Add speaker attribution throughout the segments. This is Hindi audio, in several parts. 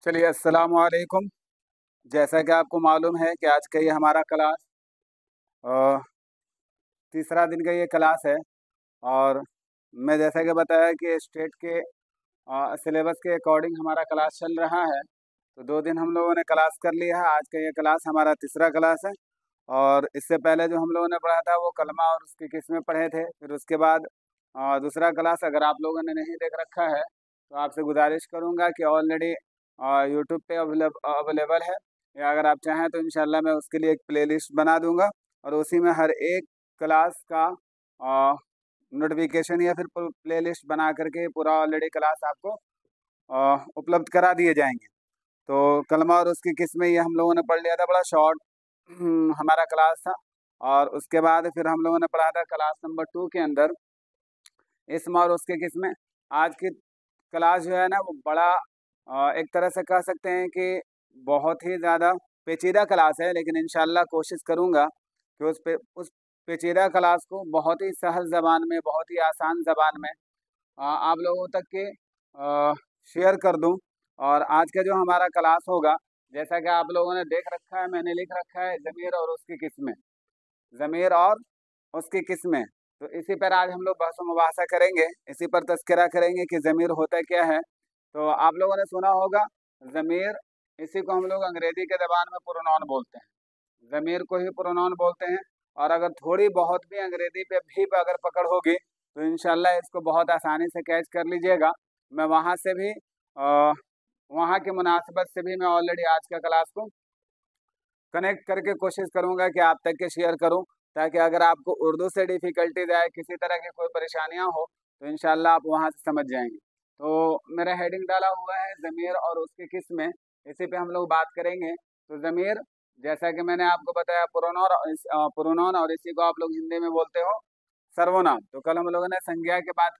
Speaker 1: चलिए अस्सलाम वालेकुम। जैसा कि आपको मालूम है कि आज का ये हमारा क्लास अ, तीसरा दिन का ये क्लास है। और मैं जैसा कि बताया कि स्टेट के सिलेबस के अकॉर्डिंग हमारा क्लास चल रहा है। तो 2 दिन हम लोगों ने क्लास कर लिया है, आज का ये क्लास हमारा तीसरा क्लास है। और इससे पहले जो हम लोगों ने पढ़ा था वो कलमा और उसकी किस्में पढ़े थे। फिर उसके बाद दूसरा क्लास अगर आप लोगों ने नहीं देख रखा है तो आपसे गुज़ारिश करूँगा कि ऑलरेडी यूट्यूब पे अवेलेबल है, या अगर आप चाहें तो इंशाल्लाह मैं उसके लिए एक प्लेलिस्ट बना दूँगा और उसी में हर एक क्लास का नोटिफ़िकेशन या फिर प्लेलिस्ट बना करके पूरा ऑलरेडी क्लास आपको उपलब्ध करा दिए जाएँगे। तो कलमा और उसकी किस्में ये हम लोगों ने पढ़ लिया था, बड़ा शॉर्ट हमारा क्लास था। और उसके बाद फिर हम लोगों ने पढ़ा था क्लास नंबर 2 के अंदर इसम और उसके किस्में। आज की क्लास जो है ना वो बड़ा एक तरह से कह सकते हैं कि बहुत ही ज़्यादा पेचीदा क्लास है, लेकिन इंशाल्लाह कोशिश करूँगा कि उस पेचीदा क्लास को बहुत ही सहज ज़बान में, बहुत ही आसान ज़बान में आप लोगों तक के शेयर कर दूँ। और आज का जो हमारा क्लास होगा, जैसा कि आप लोगों ने देख रखा है, मैंने लिख रखा है ज़मीर और उसकी किस्में, ज़मीर और उसकी किस्में। तो इसी पर आज हम लोग बहस-ओ-मुबाहिसा करेंगे, इसी पर तज़किरा करेंगे कि ज़मीर होता क्या है। तो आप लोगों ने सुना होगा ज़मीर, इसी को हम लोग अंग्रेज़ी के ज़बान में प्रोनाउन बोलते हैं। ज़मीर को ही प्रोनाउन बोलते हैं। और अगर थोड़ी बहुत भी अंग्रेज़ी पे अगर पकड़ होगी तो इंशाल्लाह इसको बहुत आसानी से कैच कर लीजिएगा। मैं वहाँ से भी वहाँ की मुनासिबत से भी मैं ऑलरेडी आज का क्लास को कनेक्ट करके कोशिश करूँगा कि आप तक के शेयर करूँ, ताकि अगर आपको उर्दू से डिफ़िकल्टीज़ आए, किसी तरह की कोई परेशानियाँ हो, तो इंशाल्लाह आप वहाँ से समझ जाएँगे। तो मेरा हेडिंग डाला हुआ है ज़मीर और उसकी किस्में, इसी पे हम लोग बात करेंगे। तो ज़मीर, जैसा कि मैंने आपको बताया, प्रोनाउन और इसी को आप लोग हिंदी में बोलते हो सर्वनाम। तो कल हम लोगों ने संज्ञा की बात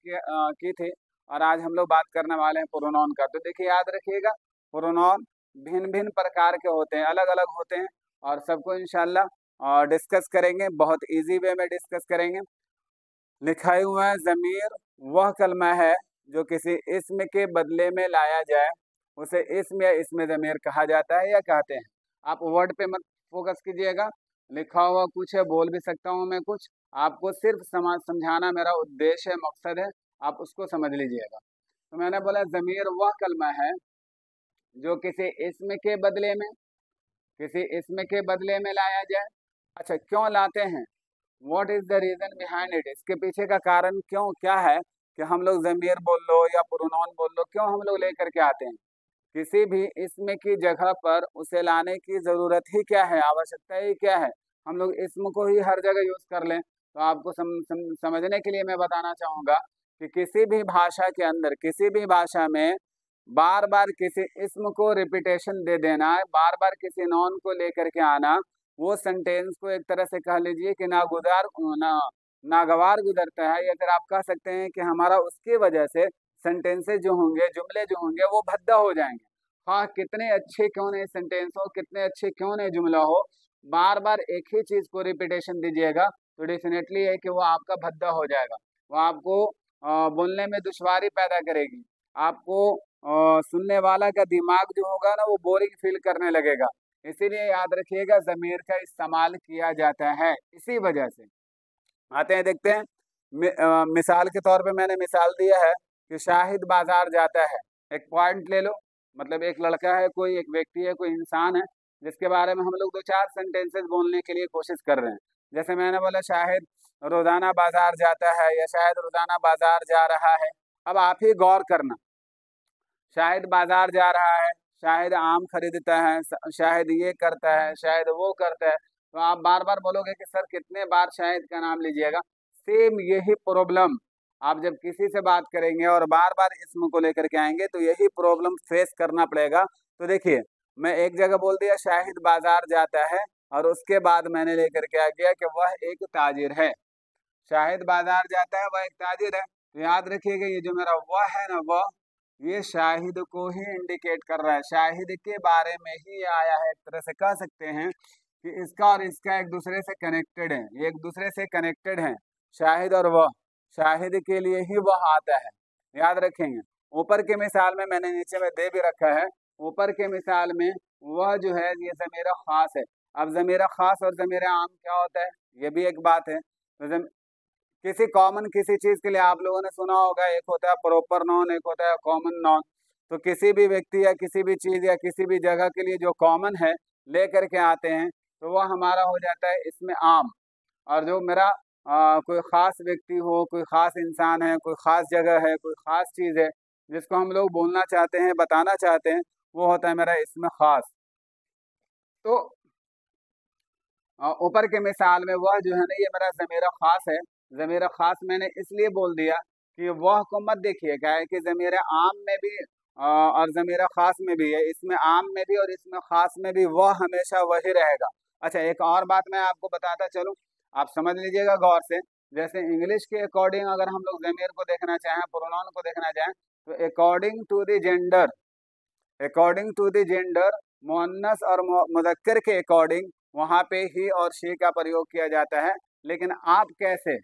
Speaker 1: की थी और आज हम लोग बात करने वाले हैं प्रोनाउन का। तो देखिए याद रखिएगा, प्रोनाउन भिन्न-भिन्न प्रकार के होते हैं, अलग-अलग होते हैं और सबको इंशाल्लाह डिस्कस करेंगे, बहुत ईज़ी वे में डिस्कस करेंगे। लिखा ही हुआ है ज़मीर वह कलमा है जो किसी इस्म के बदले में लाया जाए, उसे इस्म या इस्म ज़मीर कहा जाता है या कहते हैं। आप वर्ड पे मत फ़ोकस कीजिएगा, लिखा हुआ कुछ है, बोल भी सकता हूँ मैं कुछ, आपको सिर्फ़ समझाना मेरा उद्देश्य है, मकसद है, आप उसको समझ लीजिएगा। तो मैंने बोला ज़मीर वह कलमा है जो किसी इसम के बदले में लाया जाए। अच्छा, क्यों लाते हैं? What is the reason behind it? इसके पीछे का कारण क्यों क्या है कि हम लोग ज़मीर बोल लो या प्रोनाउन बोल लो, क्यों हम लोग लेकर के आते हैं? किसी भी इसम की जगह पर उसे लाने की ज़रूरत ही क्या है? आवश्यकता ही क्या है? हम लोग इसम को ही हर जगह यूज़ कर लें। तो आपको समझने के लिए मैं बताना चाहूँगा कि किसी भी भाषा के अंदर, किसी भी भाषा में बार-बार किसी इसम को रिपिटेशन दे देना, बार-बार किसी नॉन को लेकर के आना, वो सेंटेंस को एक तरह से कह लीजिए कि नागवार गुज़रता है, या फिर आप कह सकते हैं कि हमारा उसकी वजह से सेंटेंसेस जो होंगे, जुमले जो होंगे वो भद्दा हो जाएँगे। हाँ, कितने अच्छे क्यों नहीं सेंटेंस हो, कितने अच्छे क्यों नहीं जुमला हो, बार-बार एक ही चीज़ को रिपिटेशन दीजिएगा तो डेफ़िनेटली है कि वो आपका भद्दा हो जाएगा। वो आपको बोलने में दुश्वारी पैदा करेगी। आपको सुनने वाला का दिमाग जो होगा ना वो बोरिंग फ़ील करने लगेगा। इसीलिए याद रखिएगा ज़मीर का इस्तेमाल किया जाता है, इसी वजह से। आते हैं देखते हैं। मिसाल के तौर पे मैंने मिसाल दिया है कि शाहिद बाज़ार जाता है। एक पॉइंट ले लो, मतलब एक लड़का है, कोई एक व्यक्ति है, कोई इंसान है, जिसके बारे में हम लोग 2-4 सेंटेंसेस बोलने के लिए कोशिश कर रहे हैं। जैसे मैंने बोला शाहिद रोज़ाना बाज़ार जाता है या शाहिद रोज़ाना बाज़ार जा रहा है। अब आप ही गौर करना, शाहिद बाज़ार जा रहा है, शाहिद आम खरीदता है, शाहिद ये करता है, शाहिद वो करता है। तो आप बार-बार बोलोगे कि सर कितने बार शाहिद का नाम लीजिएगा। सेम यही प्रॉब्लम आप जब किसी से बात करेंगे और बार-बार इसम को लेकर के आएँगे तो यही प्रॉब्लम फेस करना पड़ेगा। तो देखिए, मैं एक जगह बोल दिया शाहिद बाज़ार जाता है और उसके बाद मैंने लेकर के आ गया कि वह एक ताजिर है। शाहिद बाज़ार जाता है, वह एक ताजिर है। तो याद रखिएगा ये जो मेरा वह है ना वह, ये शाहिद को ही इंडिकेट कर रहा है, शाहिद के बारे में ही आया है। एक तरह से कह सकते हैं कि इसका और इसका एक दूसरे से कनेक्टेड है, ये एक दूसरे से कनेक्टेड हैं, शाहिद और वह। शाहिद के लिए ही वह आता है, याद रखेंगे। ऊपर की मिसाल में मैंने नीचे में दे भी रखा है ऊपर के मिसाल में वह जो है ये ज़मीर ख़ास है। अब ज़मीर ख़ास और ज़मीर आम क्या होता है, ये भी एक बात है। तो किसी कॉमन किसी चीज़ के लिए आप लोगों ने सुना होगा, एक होता है प्रॉपर नाउन, एक होता है कॉमन नाउन। तो किसी भी व्यक्ति या किसी भी चीज़ या किसी भी जगह के लिए जो कॉमन है ले करके आते हैं तो वह हमारा हो जाता है इसमें आम। और जो मेरा कोई ख़ास व्यक्ति हो, कोई ख़ास इंसान है, कोई ख़ास जगह है, कोई ख़ास चीज़ है जिसको हम लोग बोलना चाहते हैं, बताना चाहते हैं, वो होता है मेरा इसमें ख़ास। तो ऊपर के मिसाल में वह जो है ना ये मेरा ज़मीर ख़ास है। ज़मीर ख़ास मैंने इसलिए बोल दिया कि वह को मत देखिए, क्या है कि ज़मीर आम में भी और ज़मीर ख़ास में भी है, इसमें आम में भी और इसमें ख़ास में भी वह हमेशा वही रहेगा। अच्छा, एक और बात मैं आपको बताता चलूँ, आप समझ लीजिएगा गौर से। जैसे इंग्लिश के अकॉर्डिंग अगर हम लोग ज़मीर को देखना चाहें, प्रोनाउन को देखना चाहें, तो अकॉर्डिंग टू द जेंडर मुअन्नस और मुज़क्कर के अकॉर्डिंग वहाँ पे ही और शी का प्रयोग किया जाता है। लेकिन आप कैसे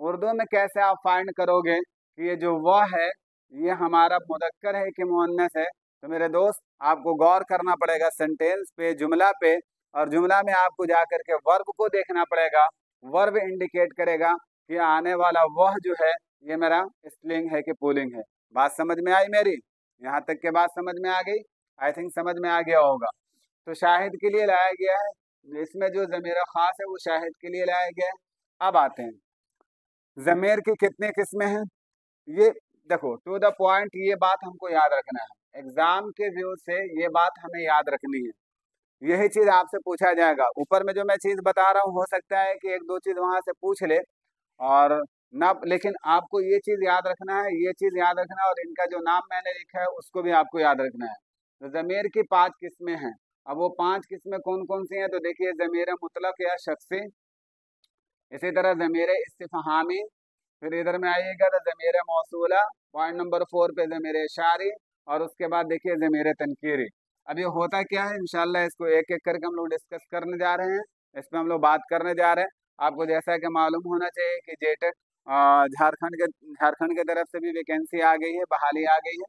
Speaker 1: उर्दू में कैसे आप फाइंड करोगे कि ये जो वह है ये हमारा मुज़क्कर है कि मुअन्नस है? तो मेरे दोस्त आपको गौर करना पड़ेगा सेंटेंस पे, जुमला पे, और जुमला में आपको जा करके वर्ब को देखना पड़ेगा। वर्ब इंडिकेट करेगा कि आने वाला वह जो है ये मेरा स्त्रीलिंग है कि पुल्लिंग है। बात समझ में आई मेरी? यहाँ तक के बात समझ में आ गई? आई थिंक समझ में आ गया होगा। तो शाहिद के लिए लाया गया है, इसमें जो ज़मीर ख़ास है वो शाहिद के लिए लाया गया है। अब आते हैं ज़मीर की कितनी किस्में हैं। ये देखो, टू द पॉइंट, ये बात हमको याद रखना है। एग्जाम के व्यू से ये बात हमें याद रखनी है। यही चीज़ आपसे पूछा जाएगा। ऊपर में जो मैं चीज़ बता रहा हूँ हो सकता है कि एक दो चीज़ वहाँ से पूछ ले और ना, लेकिन आपको ये चीज़ याद रखना है, ये चीज़ याद रखना है, और इनका जो नाम मैंने लिखा है उसको भी आपको याद रखना है। तो ज़मीर की 5 किस्में हैं। अब वो 5 किस्में कौन कौन सी हैं? तो देखिए, ज़मीर मुतलक या शख्सी, इसी तरह ज़मीर इस्तिफ़हामी, फिर इधर में आइएगा तो ज़मीर मौसूला, पॉइंट नंबर 4 पे ज़मीर इशारी, और उसके बाद देखिए ज़मीर तनकीरी। अब ये होता क्या है, इंशाल्लाह इसको एक एक करके हम लोग डिस्कस करने जा रहे हैं, इस पर हम लोग बात करने जा रहे हैं। आपको जैसा कि मालूम होना चाहिए कि जेटेक झारखंड के तरफ से भी वैकेंसी आ गई है, बहाली आ गई है।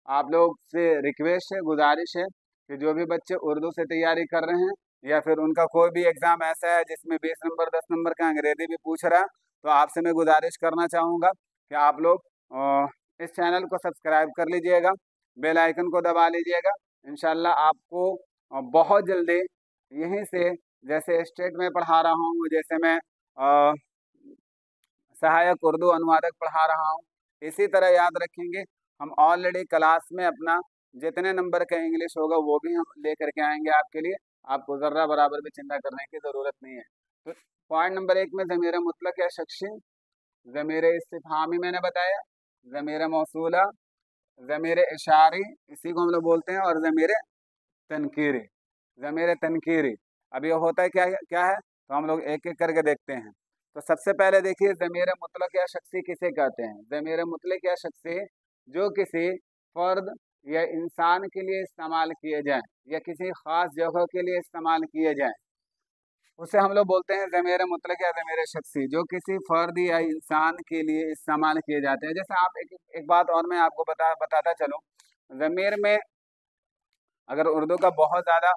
Speaker 1: आप लोग से रिक्वेस्ट है, गुजारिश है कि जो भी बच्चे उर्दू से तैयारी कर रहे हैं या फिर उनका कोई भी एग्ज़ाम ऐसा है जिसमें 20 नंबर 10 नंबर का अंग्रेजी भी पूछ रहा है, तो आपसे मैं गुजारिश करना चाहूँगा कि आप लोग इस चैनल को सब्सक्राइब कर लीजिएगा, बेल आइकन को दबा लीजिएगा। इंशाल्लाह आपको बहुत जल्दी यहीं से, जैसे स्टेट में पढ़ा रहा हूँ, जैसे मैं सहायक उर्दू अनुवादक पढ़ा रहा हूँ, इसी तरह याद रखेंगे। हम ऑलरेडी क्लास में अपना जितने नंबर का इंग्लिश होगा वो भी हम ले करके आएंगे आपके लिए। आपको ज़र्रा बराबर भी चिंता करने की ज़रूरत नहीं है। तो पॉइंट नंबर 1 में ज़मीर मुतलक या शख्सी, ज़मीर इस्तिफ़हामी मैंने बताया, ज़मीर मौसूला, ज़मीर इशारी, इसी को हम लोग बोलते हैं, और ज़मीर तनकीरी। ज़मीर तनकीरी अब ये होता है क्या क्या है, तो हम लोग एक एक करके देखते हैं। तो सबसे पहले देखिए, ज़मीर मुतलक या शख्सी किसे कहते हैं? ज़मीर मुतलक या शख्सी जो किसी फ़र्द या इंसान के लिए इस्तेमाल किए जाएं या किसी ख़ास जगह के लिए इस्तेमाल किए जाएं, उसे हम लोग बोलते हैं ज़मीर मुतलक या ज़मीर शख्सी, जो किसी फ़र्द या इंसान के लिए इस्तेमाल किए जाते हैं। जैसे आप एक बात और मैं आपको बताता चलूँ, ज़मीर में अगर उर्दू का बहुत ज़्यादा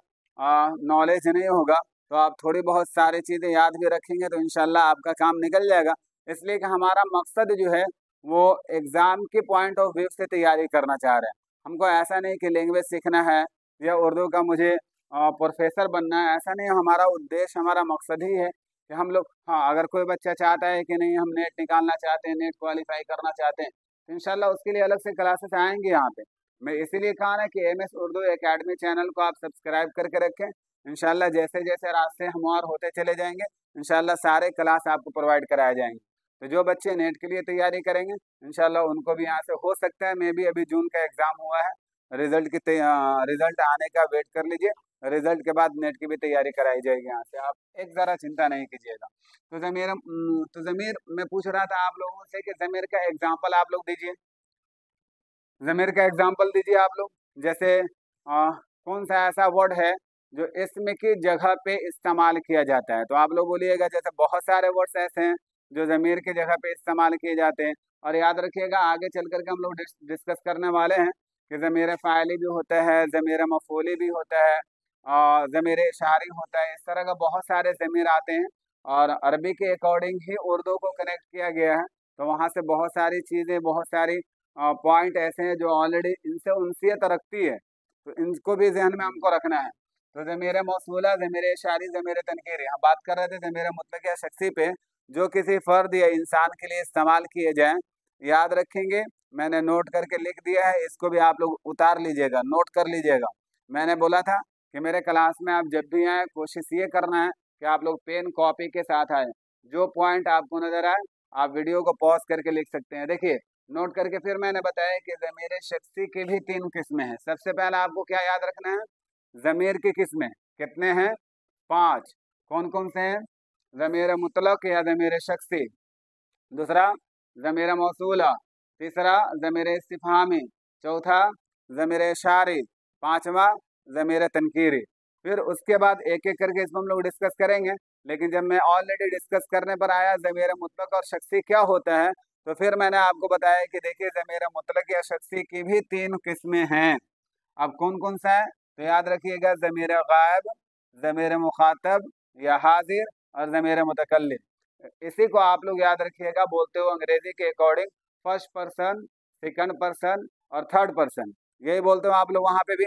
Speaker 1: नॉलेज नहीं होगा तो आप थोड़ी बहुत सारी चीज़ें याद भी रखेंगे तो इंशाल्लाह आपका काम निकल जाएगा। इसलिए कि हमारा मकसद जो है वो एग्ज़ाम के पॉइंट ऑफ व्यू से तैयारी करना चाह रहे हैं। हमको ऐसा नहीं कि लैंग्वेज सीखना है या उर्दू का मुझे प्रोफेसर बनना है, ऐसा नहीं है। हमारा उद्देश्य, हमारा मकसद ही है कि हम लोग, हाँ, अगर कोई बच्चा चाहता है कि नहीं हम नेट निकालना चाहते हैं, नेट क्वालिफाई करना चाहते हैं, तो इंशाल्लाह उसके लिए अलग से क्लासेस आएंगे यहाँ पे। मैं इसीलिए कहा ना कि MS उर्दू एकेडमी चैनल को आप सब्सक्राइब करके रखें। इंशाल्लाह जैसे जैसे रास्ते हमवार होते चले जाएंगे, इंशाल्लाह सारे क्लास आपको प्रोवाइड कराए जाएंगे। तो जो बच्चे नेट के लिए तैयारी करेंगे इंशाल्लाह उनको भी यहाँ से हो सकता है, मैं भी अभी जून का एग्ज़ाम हुआ है, रिज़ल्ट आने का वेट कर लीजिए, रिज़ल्ट के बाद नेट की भी तैयारी कराई जाएगी यहाँ से, आप एक ज़रा चिंता नहीं कीजिएगा। तो ज़मीर मैं पूछ रहा था आप लोगों से कि ज़मीर का एग्जाम्पल आप लोग दीजिए, ज़मीर का एग्जाम्पल दीजिए आप लोग। जैसे कौन सा ऐसा वर्ड है जो इसम की जगह पे इस्तेमाल किया जाता है? तो आप लोग बोलिएगा। जैसे बहुत सारे वर्ड्स ऐसे हैं जो ज़मीर की जगह पे इस्तेमाल किए जाते हैं, और याद रखिएगा आगे चल करके हम लोग डिस्कस करने वाले हैं कि ज़मीर फ़ाइली भी होता है, ज़मीर मफ़ूली भी होता है, और ज़मीर इशारी होता है। इस तरह का बहुत सारे ज़मीर आते हैं और अरबी के अकॉर्डिंग ही उर्दू को कनेक्ट किया गया है। तो वहाँ से बहुत सारी चीज़ें, बहुत सारी पॉइंट ऐसे हैं जो ऑलरेडी इनसे उनसियत रखती है, तो इनको भी जहन में हमको रखना है। तो ज़मीर मौसूला, ज़मीर इशारी, ज़मीर तनकीरी, हम बात कर रहे थे ज़मीर मुतलक या शख्सी पे, जो किसी फ़र्द या इंसान के लिए इस्तेमाल किए जाएँ। याद रखेंगे, मैंने नोट करके लिख दिया है, इसको भी आप लोग उतार लीजिएगा, नोट कर लीजिएगा। मैंने बोला था कि मेरे क्लास में आप जब भी आएँ, कोशिश ये करना है कि आप लोग पेन कॉपी के साथ आएँ। जो पॉइंट आपको नज़र आए, आप वीडियो को पॉज करके लिख सकते हैं। देखिए, नोट करके फिर मैंने बताया कि ज़मीर शख्सी की भी 3 किस्में हैं। सबसे पहले आपको क्या याद रखना है? ज़मीर की किस्में कितने हैं? 5। कौन कौन से हैं? ज़मीर मुतलक या ज़मीर शख्सी, दूसरा ज़मीर मौसूला, तीसरा ज़मीर इस्तिफ़हामी, चौथा ज़मीर इशारी, पाँचवा ज़मीर तनकीरी। फिर उसके बाद एक एक करके इसको हम लोग डिस्कस करेंगे। लेकिन जब मैं ऑलरेडी डिस्कस करने पर आया ज़मीर मुतलक और शख्सी क्या होता है, तो फिर मैंने आपको बताया कि देखिए ज़मीर मुतलक या शख्सी की भी 3 किस्में हैं। अब कौन कौन सा है? तो याद रखिएगा, ज़मीर गायब, ज़मीर मुखातब या हाजिर, और ज़मीर मुतकल्लिम। इसी को आप लोग याद रखिएगा, बोलते हो अंग्रेजी के according first person, second person और थर्ड पर्सन, यही बोलते हो आप लोग वहाँ पे भी।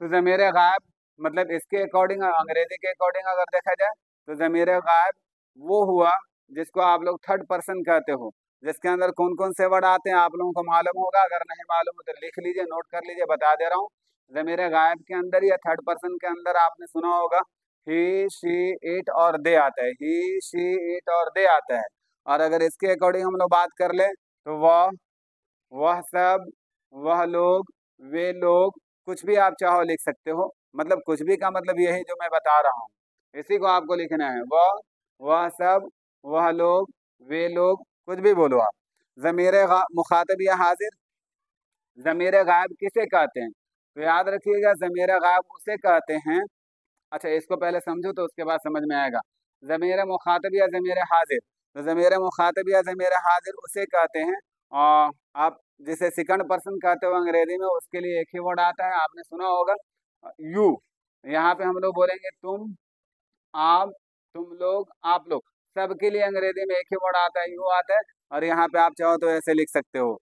Speaker 1: तो ज़मीर गायब मतलब इसके अकॉर्डिंग, अंग्रेजी के अकॉर्डिंग अगर देखा जाए, तो ज़मीर गायब वो हुआ जिसको आप लोग थर्ड पर्सन कहते हो, जिसके अंदर कौन कौन से वर्ड आते हैं आप लोगों को मालूम होगा। अगर नहीं मालूम हो तो लिख लीजिए, नोट कर लीजिए, बता दे रहा हूँ। ज़मीर गायब के अंदर या थर्ड पर्सन के अंदर आपने सुना होगा ही, शी, इट और दे आता है। ही, शी, इट और दे आता है। और अगर इसके अकॉर्डिंग हम लोग बात कर ले, तो वह सब, वह लोग, वे लोग, कुछ भी आप चाहो लिख सकते हो। मतलब कुछ भी का मतलब यही जो मैं बता रहा हूँ, इसी को आपको लिखना है। वह सब, वह लोग, वे लोग, कुछ भी बोलो आप। ज़मीर मुखातब या हाजिर, ज़मीर गायब किसे कहते हैं? तो याद रखिएगा, ज़मीर गायब उसे कहते हैं। अच्छा, इसको पहले समझो तो उसके बाद समझ में आएगा। ज़मीर मुखातब या ज़मीर हाजिर, तो ज़मीर मुखातब या ज़मीर हाजिर उसे कहते हैं, और आप जिसे सेकंड पर्सन कहते हो अंग्रेजी में, उसके लिए एक ही वर्ड आता है, आपने सुना होगा, यू। यहाँ पे हम लोग बोलेंगे तुम, आप, तुम लोग, आप लोग, सबके लिए अंग्रेजी में एक ही वर्ड आता है, यू आता है। और यहाँ पे आप चाहो तो ऐसे लिख सकते हो।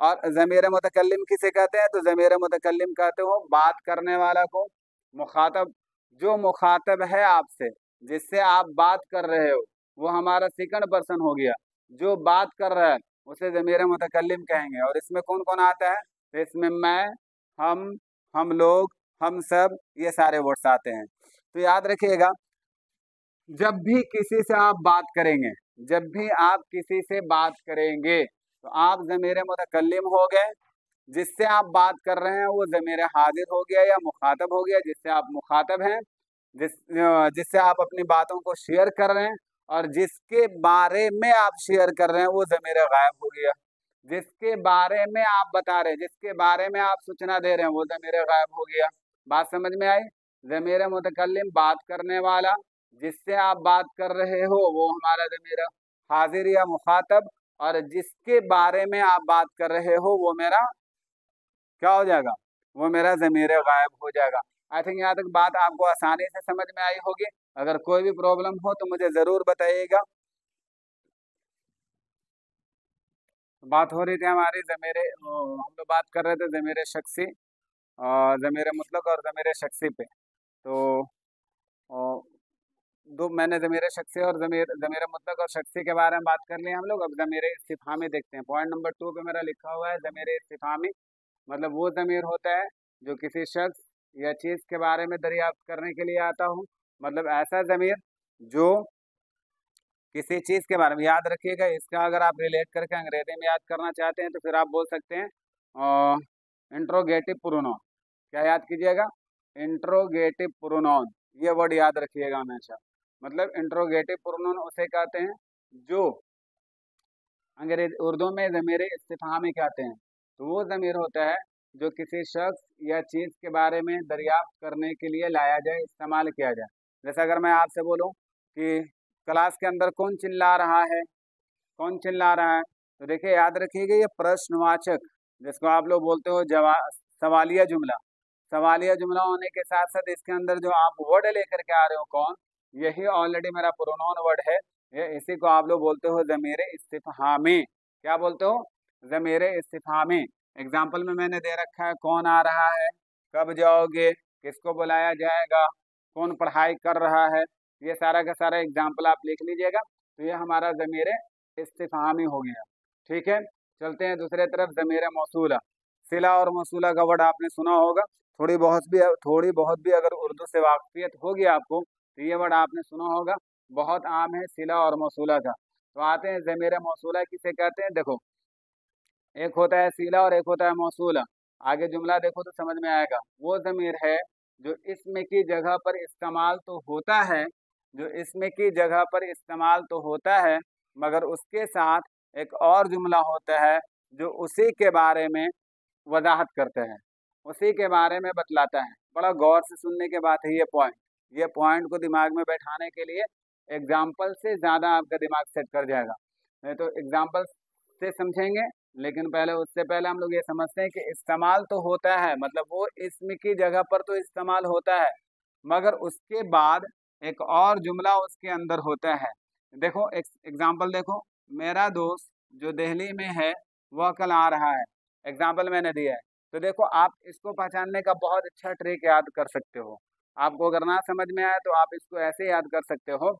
Speaker 1: और ज़मीर मुतकल्लिम किसे कहते हैं? तो ज़मीर मुतकल्लिम कहते हो बात करने वाला को। मुखातब, जो मुखातब है आपसे, जिससे आप बात कर रहे हो, वो हमारा सेकंड पर्सन हो गया। जो बात कर रहा है उसे ज़मीर मुतकल्लिम कहेंगे। और इसमें कौन कौन आता है? तो इसमें मैं, हम लोग, हम सब, ये सारे वर्ड्स आते हैं। तो याद रखिएगा, जब भी किसी से आप बात करेंगे, जब भी आप किसी से बात करेंगे, तो आप ज़मीर मुतकल्लिम हो गए। जिससे आप बात कर रहे हैं वो ज़मीर हाजिर हो गया या मुखातब हो गया, जिससे आप मुखातब हैं। जिससे आप अपनी बातों को शेयर कर रहे हैं। और जिसके बारे में आप शेयर कर रहे हैं वो ज़मीर गायब हो गया। जिसके बारे में आप बता रहे हैं, जिसके बारे में आप सूचना दे रहे हैं, वो ज़मीर गायब हो गया। बात समझ में आई? ज़मीर मुतकल्लिम बात करने वाला, जिससे आप बात कर रहे हो वो हमारा ज़मीर हाजिर या मुखातब, और जिसके बारे में आप बात कर रहे हो वो मेरा क्या हो जाएगा? वो मेरा ज़मीर गायब हो जाएगा। आई थिंक यहाँ तक बात आपको आसानी से समझ में आई होगी। अगर कोई भी प्रॉब्लम हो तो मुझे ज़रूर बताइएगा। बात हो रही थी हमारी हम लोग बात कर रहे थे ज़मीर शख्सी, ज़मीर मुतलक और ज़मीर शख्सी पे। तो अ, दो मैंने ज़मीर शख्सी और ज़मीर ज़मीर मुतलक और शख्सी के बारे में बात कर ली हम लोग। अब ज़मीर इस्तिफ़हामी देखते हैं। पॉइंट नंबर 2 पे मेरा लिखा हुआ है ज़मीर इस्तिफ़हामी। मतलब वो ज़मीर होता है जो किसी शख्स या चीज़ के बारे में दरियाफ्त करने के लिए आता हो। मतलब ऐसा ज़मीर जो किसी चीज़ के बारे में, याद रखिएगा, इसका अगर आप रिलेट करके अंग्रेजी में याद करना चाहते हैं तो फिर आप बोल सकते हैं इंट्रोगेटिव प्रोनाउन। क्या याद कीजिएगा? इंट्रोगेटिव प्रोनाउन, ये वर्ड याद रखिएगा हमेशा। मतलब इंट्रोगेटिव प्रोनाउन उसे कहते हैं जो अंग्रेजी उर्दू में ज़मीर इस्तिफ़हामी कहते हैं। तो वो ज़मीर होता है जो किसी शख्स या चीज़ के बारे में दरियाफ्त करने के लिए लाया जाए, इस्तेमाल किया जाए। जैसे अगर मैं आपसे बोलूं कि क्लास के अंदर कौन चिल्ला रहा है, कौन चिल्ला रहा है, तो देखिए याद रखिएगा ये प्रश्नवाचक जिसको आप लोग बोलते हो सवालिया जुमला। सवालिया जुमला होने के साथ साथ इसके अंदर जो आप वर्ड लेकर के आ रहे हो कौन, यही ऑलरेडी मेरा प्रोनाउन वर्ड है। ये इसी को आप लोग बोलते हो ज़मीर इस्तिफ़हामी। क्या बोलते हो? ज़मीर इस्तिफ़हामी। एग्जाम्पल में मैंने दे रखा है कौन आ रहा है, कब जाओगे, किसको बुलाया जाएगा, कौन पढ़ाई कर रहा है, ये सारा का सारा एग्जाम्पल आप लिख लीजिएगा। तो ये हमारा ज़मीर इस्तिफ़हामी हो गया। ठीक है, चलते हैं दूसरे तरफ। ज़मीर मौसूला, सिला और मौसूला का वर्ड आपने सुना होगा। थोड़ी बहुत भी अगर उर्दू से वाकफियत होगी आपको तो ये वर्ड आपने सुना होगा, बहुत आम है सिला और मौसूला का। तो आते हैं ज़मीर मौसूला किसे कहते हैं। देखो, एक होता है सिला और एक होता है मौसूला। आगे जुमला देखो तो समझ में आएगा। वो ज़मीर है जो इसम की जगह पर इस्तेमाल तो होता है, जो इसम की जगह पर इस्तेमाल तो होता है, मगर उसके साथ एक और जुमला होता है जो उसी के बारे में वजाहत करता है, उसी के बारे में बतलाता है। बड़ा गौर से सुनने के बाद है ये पॉइंट को दिमाग में बैठाने के लिए एग्जाम्पल से ज़्यादा आपका दिमाग सेट कर जाएगा। नहीं तो एग्जाम्पल से समझेंगे, लेकिन पहले उससे पहले हम लोग ये समझते हैं कि इस्तेमाल तो होता है, मतलब वो इसम की जगह पर तो इस्तेमाल होता है, मगर उसके बाद एक और जुमला उसके अंदर होता है। देखो एग्जाम्पल देखो, मेरा दोस्त जो दिल्ली में है वह कल आ रहा है। एग्जाम्पल मैंने दिया है। तो देखो, आप इसको पहचानने का बहुत अच्छा ट्रिक याद कर सकते हो। आपको अगर ना समझ में आए तो आप इसको ऐसे याद कर सकते हो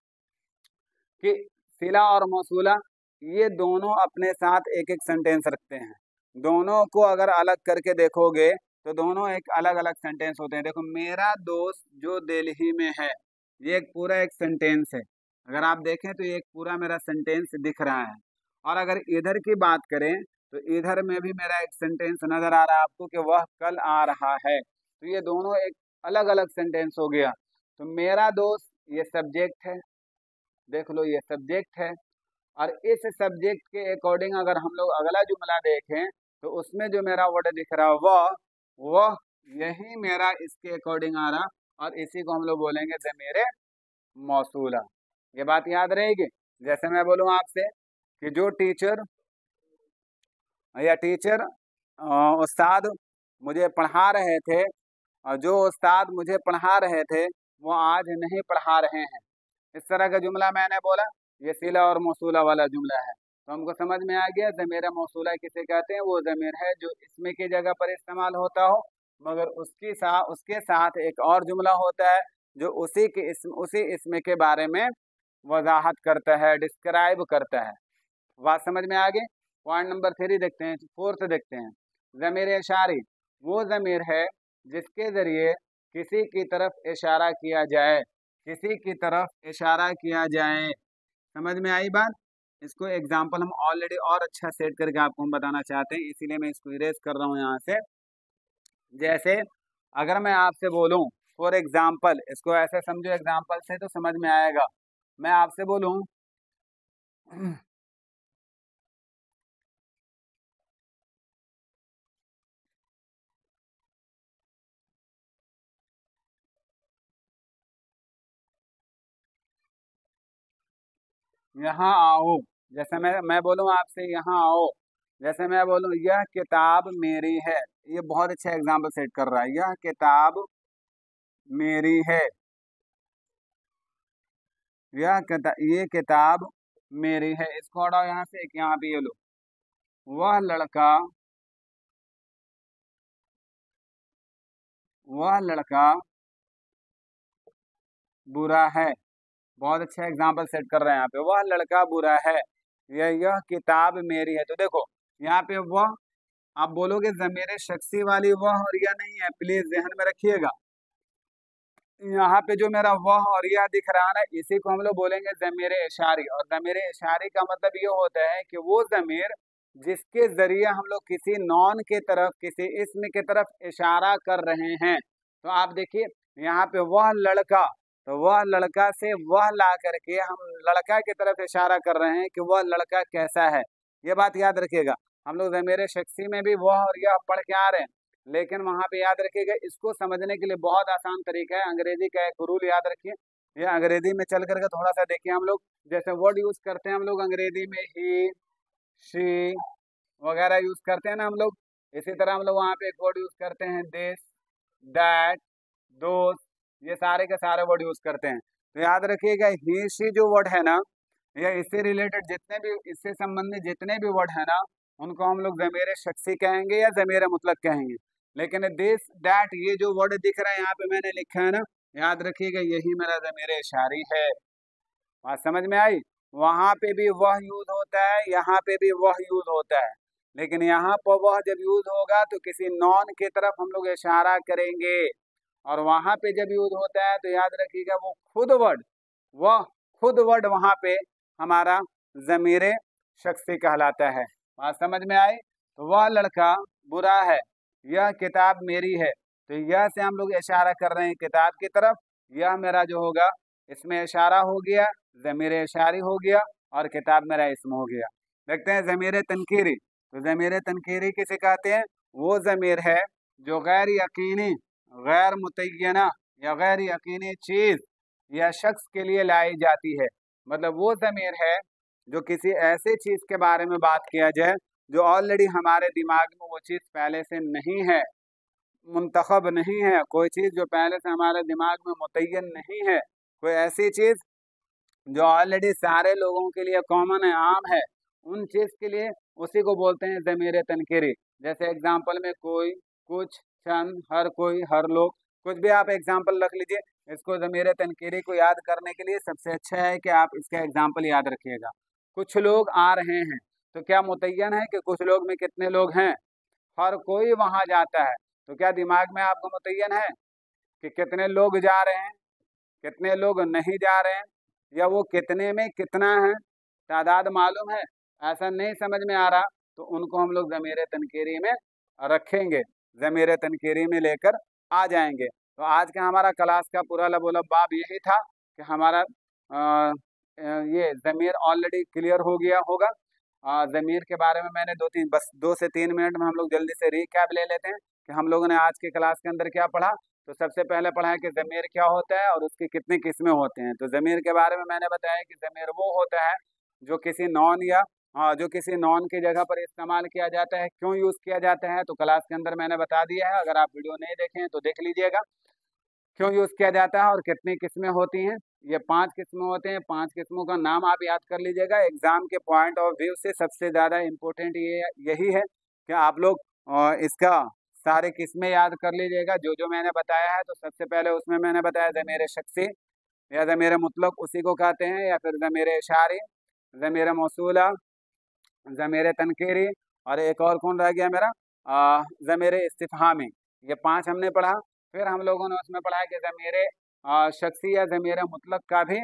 Speaker 1: कि सिला और मौसूला ये दोनों अपने साथ एक एक सेंटेंस रखते हैं। दोनों को अगर अलग करके देखोगे तो दोनों एक अलग अलग सेंटेंस होते हैं। देखो, मेरा दोस्त जो दिल्ली में है, ये एक पूरा एक सेंटेंस है। अगर आप देखें तो ये एक पूरा मेरा सेंटेंस दिख रहा है। और अगर इधर की बात करें तो इधर में भी मेरा एक सेंटेंस नजर आ रहा है आपको कि वह कल आ रहा है। तो ये दोनों एक अलग अलग सेंटेंस हो गया। तो मेरा दोस्त ये सब्जेक्ट है, देख लो ये सब्जेक्ट है। और इस सब्जेक्ट के अकॉर्डिंग अगर हम लोग अगला जुमला देखें तो उसमें जो मेरा वर्ड दिख रहा है वह यही मेरा इसके अकॉर्डिंग आ रहा, और इसी को हम लोग बोलेंगे ज़मीर मौसूला। ये बात याद रहेगी। जैसे मैं बोलूँ आपसे कि जो टीचर या टीचर उस्ताद मुझे पढ़ा रहे थे, और जो उस्ताद मुझे पढ़ा रहे थे वो आज नहीं पढ़ा रहे हैं। इस तरह का जुमला मैंने बोला, ये सिला और मौसूला वाला जुमला है। तो हमको समझ में आ गया ज़मीर मौसूला किसे कहते हैं। वो ज़मीर है जो इसमें की जगह पर इस्तेमाल होता हो, मगर उसके साथ एक और जुमला होता है जो उसी इसमें के बारे में वजाहत करता है, डिस्क्राइब करता है। बात समझ में आ गई। पॉइंट नंबर 3 देखते हैं, 4 देखते हैं। ज़मीर इशारी वो ज़मीर है जिसके ज़रिए किसी की तरफ इशारा किया जाए, किसी की तरफ इशारा किया जाए। समझ में आई बात। इसको एग्जाम्पल हम ऑलरेडी और अच्छा सेट करके आपको हम बताना चाहते हैं, इसीलिए मैं इसको इरेज कर रहा हूँ यहाँ से। जैसे अगर मैं आपसे बोलूँ फॉर एग्जाम्पल, इसको ऐसे समझो एग्जाम्पल से तो समझ में आएगा। मैं आपसे बोलूँ यहाँ आओ, जैसे मैं बोलूँ आपसे यहाँ आओ, जैसे मैं बोलूँ यह किताब मेरी है। ये बहुत अच्छा एग्जाम्पल सेट कर रहा है। यह किताब मेरी है, ये किताब मेरी है। इसको हटाओ यहाँ से, एक यहाँ पे ये लो। वह लड़का बुरा है। बहुत अच्छा एग्जाम्पल सेट कर रहे हैं यहाँ पे। वह लड़का बुरा है, यह किताब मेरी है। तो देखो यहाँ पे वह, आप बोलोगे ज़मीर शख्सी वाली वह और यह नहीं है, प्लीज ध्यान में रखिएगा। यहाँ पे जो मेरा वह और यह दिख रहा है ना, इसी को हम लोग बोलेंगे ज़मीर इशारी। और ज़मीर इशारी का मतलब ये होता है कि वो ज़मीर जिसके जरिए हम लोग किसी नॉन के तरफ, किसी इस्म के तरफ इशारा कर रहे हैं। तो आप देखिए यहाँ पे वह लड़का, तो वह लड़का से वह ला करके हम लड़का की तरफ इशारा कर रहे हैं कि वह लड़का कैसा है। ये बात याद रखिएगा। हम लोग ज़मीर शख्सी में भी वह और यह पढ़ के आ रहे हैं, लेकिन वहां पे याद रखिएगा, इसको समझने के लिए बहुत आसान तरीका है। अंग्रेजी का एक रूल याद रखिए। ये अंग्रेजी में चल करके थोड़ा सा देखिए। हम लोग जैसे वर्ड यूज करते हैं हम लोग अंग्रेजी में ही, शी वगैरह यूज करते हैं ना हम लोग, इसी तरह हम लोग वहाँ पे एक वर्ड यूज़ करते हैं दिस, दैट, दोस्त, ये सारे के सारे वर्ड यूज़ करते हैं। तो याद रखिएगा ही शी जो वर्ड है ना, या इससे रिलेटेड जितने भी, इससे संबंधित जितने भी वर्ड है ना, उनको हम लोग ज़मीर शख्सी कहेंगे या ज़मीर मुतलक कहेंगे। लेकिन दिस, दैट, ये जो वर्ड दिख रहा है यहाँ पे मैंने लिखा है ना, याद रखिएगा यही मेरा ज़मीर इशारी है। बात समझ में आई? वहाँ पे भी वह यूज होता है, यहाँ पे भी वह यूज होता है, लेकिन यहाँ पर वह जब यूज होगा तो किसी नॉन की तरफ हम लोग इशारा करेंगे, और वहाँ पे जब यूज होता है तो याद रखिएगा वो खुद वर्ड, वह खुद वर्ड वहाँ पे हमारा ज़मीर शख्सी कहलाता है। बात समझ में आई? तो वह लड़का बुरा है, यह किताब मेरी है, तो यह से हम लोग इशारा कर रहे हैं किताब की तरफ, यह मेरा जो होगा इसमें इशारा हो गया, ज़मीर इशारी हो गया, और किताब मेरा इसम हो गया। देखते हैं ज़मीर तनकीरी। तो ज़मीर तनकीरी किसे कहते हैं? वो ज़मीर है जो गैर यकीनी, गैर मुतय्यना या गैर यकीनी चीज़ या शख्स के लिए लाई जाती है। मतलब वो ज़मीर है जो किसी ऐसे चीज़ के बारे में बात किया जाए जो ऑलरेडी हमारे दिमाग में वो चीज़ पहले से नहीं है, मुंतखब नहीं है, कोई चीज़ जो पहले से हमारे दिमाग में मुतय्यन नहीं है, कोई ऐसी चीज़ जो ऑलरेडी सारे लोगों के लिए कॉमन है, आम है, उन चीज़ के लिए उसी को बोलते हैं ज़मीर तनकीरी। जैसे एग्जाम्पल में कोई, कुछ, चंद, हर कोई, हर लोग, कुछ भी आप एग्जाम्पल रख लीजिए। इसको ज़मीर तनकीरी को याद करने के लिए सबसे अच्छा है कि आप इसका एग्जाम्पल याद रखिएगा। कुछ लोग आ रहे हैं, तो क्या मुतय्यन है कि कुछ लोग में कितने लोग हैं? हर कोई वहाँ जाता है, तो क्या दिमाग में आपको मुतय्यन है कि कितने लोग जा रहे हैं, कितने लोग नहीं जा रहे हैं, या वो कितने में कितना है, तादाद मालूम है? ऐसा नहीं समझ में आ रहा तो उनको हम लोग ज़मीर तनकीरी में रखेंगे, ज़मीर तनकीरी में लेकर आ जाएंगे। तो आज का हमारा क्लास का पूरा लबोलब बाब यही था कि हमारा ये ज़मीर ऑलरेडी क्लियर हो गया होगा। ज़मीर के बारे में मैंने बस 2 से 3 मिनट में हम लोग जल्दी से रिकैप ले लेते हैं कि हम लोगों ने आज के क्लास के अंदर क्या पढ़ा। तो सबसे पहले पढ़ा है कि ज़मीर क्या होता है और उसकी कितनी किस्में होते हैं। तो ज़मीर के बारे में मैंने बताया कि ज़मीर वो होता है जो किसी नॉन या जो किसी नॉन की जगह पर इस्तेमाल किया जाता है। क्यों यूज़ किया जाता है तो क्लास के अंदर मैंने बता दिया है, अगर आप वीडियो नहीं देखें तो देख लीजिएगा क्यों यूज़ किया जाता है और कितनी किस्में होती हैं। ये 5 किस्में होते हैं, 5 किस्मों का नाम आप याद कर लीजिएगा। एग्ज़ाम के पॉइंट ऑफ व्यू से सबसे ज़्यादा इम्पोर्टेंट यही है कि आप लोग इसका सारे किस्में याद कर लीजिएगा जो जो मैंने बताया है। तो सबसे पहले उसमें मैंने बताया ज़मीर शख्सी या ज़मीर मुतलक उसी को कहते हैं, या फिर ज़मीर इशारी, ज़मीर मौसूला, ज़मीर तनकीरी, और एक और कौन रह गया मेरा, ज़मीर इस्तिफ़हामी। ये 5 हमने पढ़ा। फिर हम लोगों ने उसमें पढ़ा है कि ज़मीर शख्सी या ज़मीर मुतलक का भी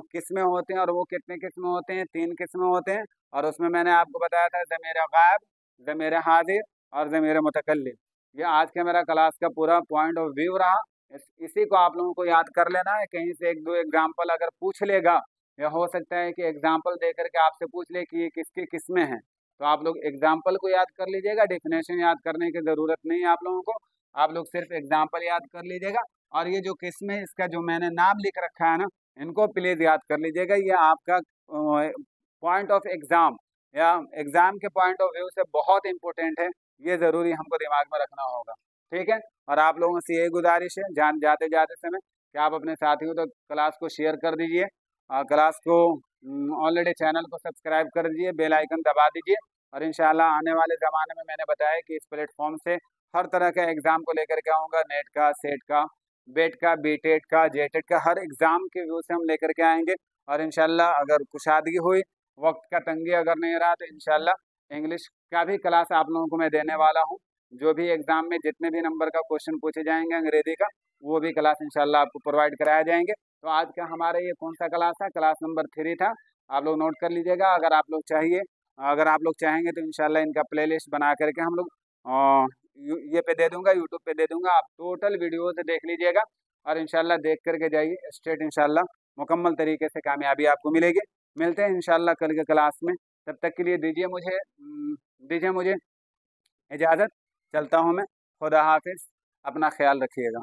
Speaker 1: किस्में होते हैं, और वो कितने किस्में होते हैं? 3 किस्में होते हैं। और उसमें मैंने आपको बताया था ज़मीर गायब, ज़मीर हाज़िर और ज़मीर मुतकल्लिम। ये आज के मेरा क्लास का पूरा पॉइंट ऑफ व्यू रहा। इसी को आप लोगों को याद कर लेना है। कहीं से 1-2 एग्जाम्पल अगर पूछ लेगा, या हो सकता है कि एग्जाम्पल दे करके आपसे पूछ ले कि ये किसकी किस्में हैं, तो आप लोग एग्जाम्पल को याद कर लीजिएगा। डेफिनेशन याद करने की ज़रूरत नहीं है आप लोगों को, आप लोग सिर्फ एग्जाम्पल याद कर लीजिएगा। और ये जो किस्में, इसका जो मैंने नाम लिख रखा है ना, इनको प्लीज़ याद कर लीजिएगा। ये आपका पॉइंट ऑफ एग्ज़ाम या एग्ज़ाम के पॉइंट ऑफ व्यू से बहुत इंपॉर्टेंट है। ये ज़रूरी हमको दिमाग में रखना होगा, ठीक है। और आप लोगों से यही गुजारिश है जाते जाते समय कि आप अपने साथियों तक क्लास को शेयर कर दीजिए, क्लास को ऑलरेडी चैनल को सब्सक्राइब कर दीजिए, बेल आइकन दबा दीजिए। और इंशाल्लाह आने वाले ज़माने में मैंने बताया कि इस प्लेटफॉर्म से हर तरह के एग्ज़ाम को लेकर के आऊँगा। नेट का, सेट का, बेट का, बीटेट का, जेटेट का, हर एग्ज़ाम के व्यू से हम लेकर के आएंगे। और इंशाल्लाह अगर कुशादगी हुई, वक्त का तंगी अगर नहीं रहा, तो इंशाल्लाह इंग्लिश का भी क्लास आप लोगों को मैं देने वाला हूँ। जो भी एग्ज़ाम में जितने भी नंबर का क्वेश्चन पूछे जाएंगे अंग्रेजी का, वो भी क्लास इंशाल्लाह आपको प्रोवाइड कराया जाएंगे। तो आज का हमारा ये कौन सा क्लास था? क्लास नंबर 3 था। आप लोग नोट कर लीजिएगा। अगर आप लोग चाहेंगे तो इंशाल्लाह इनका प्लेलिस्ट बना करके हम लोग ये पे दे दूंगा, यूट्यूब पे दे दूंगा। आप टोटल वीडियोस देख लीजिएगा और इंशाल्लाह देख करके जाइए स्ट्रेट, इंशाल्लाह मुकम्मल तरीके से कामयाबी आपको मिलेगी। मिलते हैं इंशाल्लाह कल के क्लास में। तब तक के लिए दीजिए मुझे इजाज़त। चलता हूँ मैं। खुदा हाफिज़, अपना ख्याल रखिएगा।